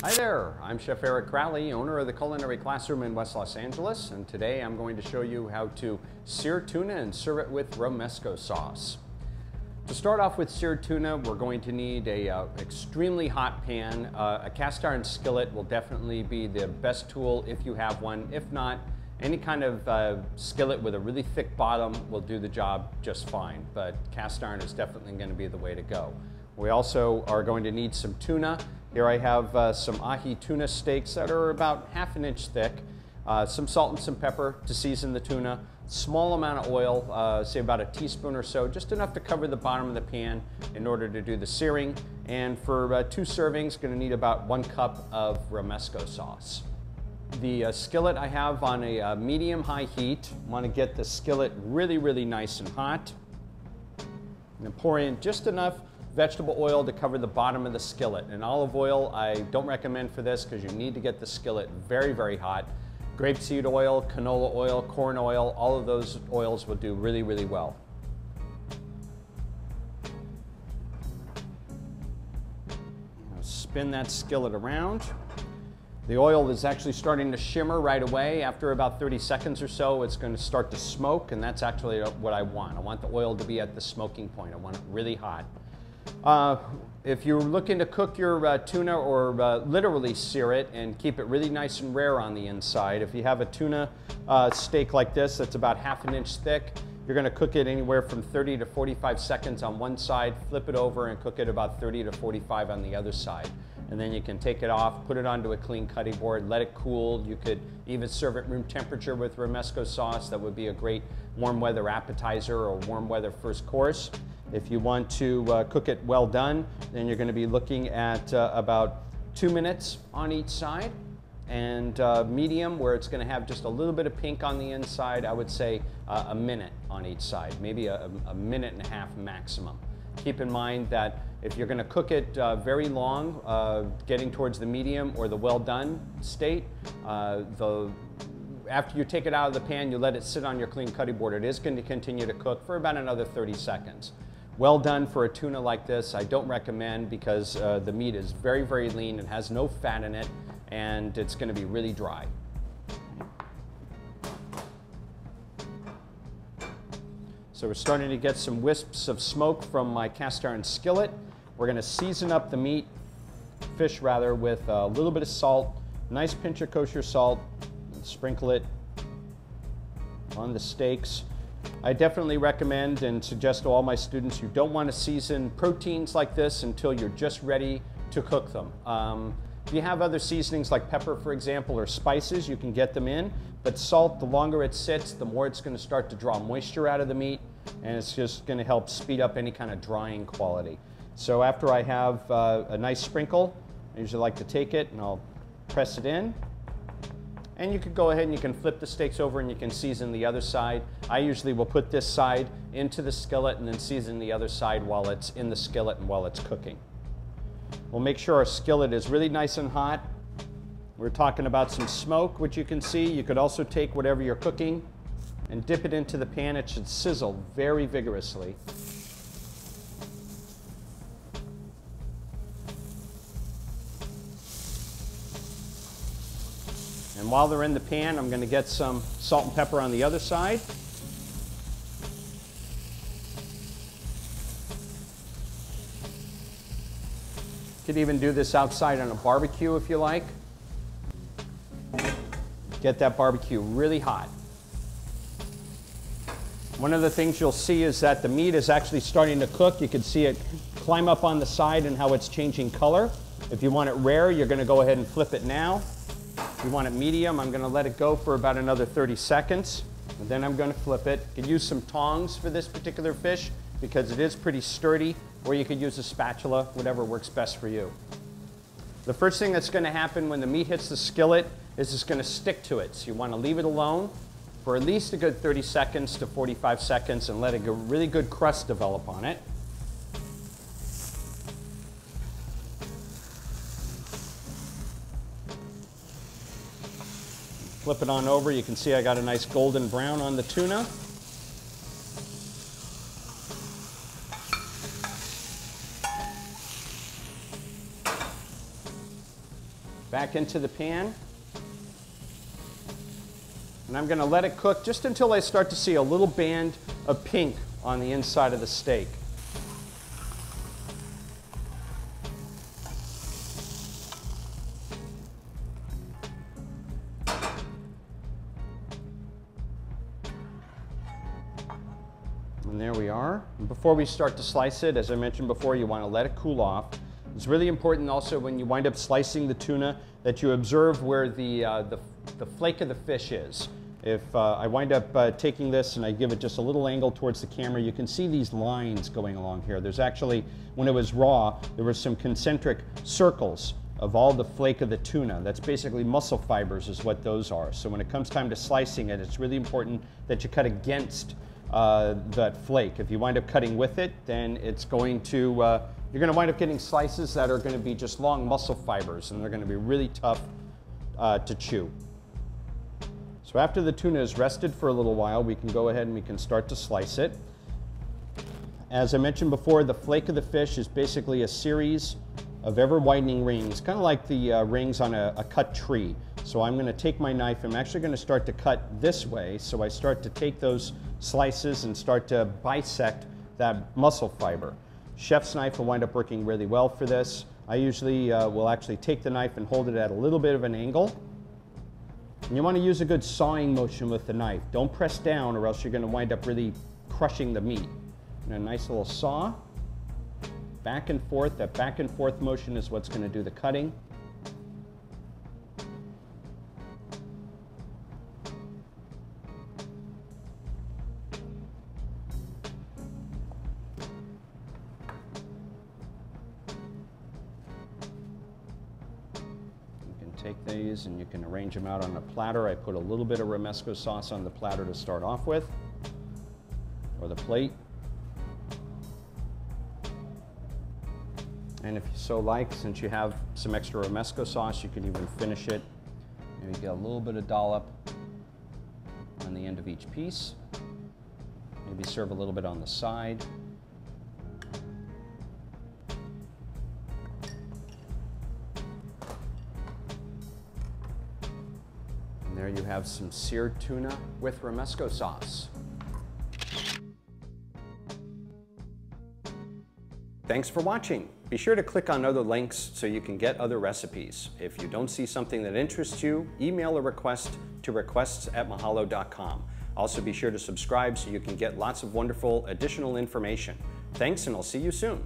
Hi there, I'm Chef Eric Crowley, owner of the Culinary Classroom in West Los Angeles, and today I'm going to show you how to sear tuna and serve it with Romesco sauce. To start off with seared tuna, we're going to need a extremely hot pan. A cast iron skillet will definitely be the best tool if you have one. If not, any kind of skillet with a really thick bottom will do the job just fine, but cast iron is definitely going to be the way to go. We also are going to need some tuna. Here I have some ahi tuna steaks that are about ½ an inch thick, some salt and some pepper to season the tuna, small amount of oil, say about a teaspoon or so, just enough to cover the bottom of the pan in order to do the searing. And for 2 servings, going to need about 1 cup of Romesco sauce. The skillet I have on a medium-high heat. Want to get the skillet really nice and hot. I'm going to pour in just enough vegetable oil to cover the bottom of the skillet. And olive oil I don't recommend for this because you need to get the skillet very hot. Grapeseed oil, canola oil, corn oil, all of those oils will do really well. Spin that skillet around. The oil is actually starting to shimmer right away. After about 30 seconds or so, it's going to start to smoke, and that's actually what I want. I want the oil to be at the smoking point. I want it really hot. If you're looking to cook your tuna or literally sear it and keep it really nice and rare on the inside, if you have a tuna steak like this that's about ½ an inch thick, you're going to cook it anywhere from 30 to 45 seconds on one side, flip it over and cook it about 30 to 45 on the other side. And then you can take it off, put it onto a clean cutting board, let it cool. You could even serve it room temperature with Romesco sauce. That would be a great warm weather appetizer or warm weather first course. If you want to cook it well done, then you're going to be looking at about 2 minutes on each side. And medium, where it's going to have just a little bit of pink on the inside, I would say a minute on each side, maybe a minute and a half maximum. Keep in mind that if you're going to cook it very long, getting towards the medium or the well done state, after you take it out of the pan, you let it sit on your clean cutting board. It is going to continue to cook for about another 30 seconds. Well done for a tuna like this, I don't recommend because the meat is very lean. It has no fat in it, and it's going to be really dry. So we're starting to get some wisps of smoke from my cast iron skillet. We're going to season up the fish rather, with a little bit of salt, nice pinch of kosher salt, and sprinkle it on the steaks. I definitely recommend and suggest to all my students, you don't want to season proteins like this until you're just ready to cook them. If you have other seasonings like pepper, for example, or spices, you can get them in. But salt, the longer it sits, the more it's going to start to draw moisture out of the meat, and it's just going to help speed up any kind of drying quality. So after I have a nice sprinkle, I usually like to take it and I'll press it in. And you could go ahead and you can flip the steaks over and you can season the other side. I usually will put this side into the skillet and then season the other side while it's in the skillet and while it's cooking. We'll make sure our skillet is really nice and hot. We're talking about some smoke, which you can see. You could also take whatever you're cooking and dip it into the pan. It should sizzle very vigorously. And while they're in the pan, I'm going to get some salt and pepper on the other side. You could even do this outside on a barbecue if you like. Get that barbecue really hot. One of the things you'll see is that the meat is actually starting to cook. You can see it climb up on the side and how it's changing color. If you want it rare, you're going to go ahead and flip it now. If you want it medium, I'm going to let it go for about another 30 seconds. And then I'm going to flip it. You can use some tongs for this particular fish because it is pretty sturdy, or you could use a spatula, whatever works best for you. The first thing that's going to happen when the meat hits the skillet is it's going to stick to it. So you want to leave it alone for at least a good 30 seconds to 45 seconds and let a really good crust develop on it. Flip it on over. You can see I got a nice golden brown on the tuna. back into the pan. And I'm going to let it cook just until I start to see a little band of pink on the inside of the steak. And there we are. And before we start to slice it, as I mentioned before, you want to let it cool off. It's really important also when you wind up slicing the tuna that you observe where the flake of the fish is. If I wind up taking this and I give it just a little angle towards the camera, you can see these lines going along here. There's actually, when it was raw, there were some concentric circles of all the flake of the tuna. That's basically muscle fibers is what those are. So when it comes time to slicing it, it's really important that you cut against that flake. If you wind up cutting with it, then it's going to, you're going to wind up getting slices that are going to be just long muscle fibers, and they're going to be really tough to chew. So after the tuna is rested for a little while, we can go ahead and we can start to slice it. As I mentioned before, the flake of the fish is basically a series of ever-widening rings, kind of like the rings on a cut tree. So I'm going to take my knife, I'm actually going to start to cut this way, so I start to take those slices and start to bisect that muscle fiber. Chef's knife will wind up working really well for this. I usually will actually take the knife and hold it at a little bit of an angle. And you want to use a good sawing motion with the knife. Don't press down or else you're going to wind up really crushing the meat. And a nice little saw, back and forth. That back and forth motion is what's going to do the cutting. Take these and you can arrange them out on a platter. I put a little bit of Romesco sauce on the platter to start off with, or the plate. And if you so like, since you have some extra Romesco sauce, you can even finish it. Maybe get a little bit of dollop on the end of each piece. Maybe serve a little bit on the side. There you have some seared tuna with Romesco sauce. Thanks for watching. Be sure to click on other links so you can get other recipes. If you don't see something that interests you, email a request to requests@Mahalodotcom. Also be sure to subscribe so you can get lots of wonderful additional information. Thanks, and I'll see you soon.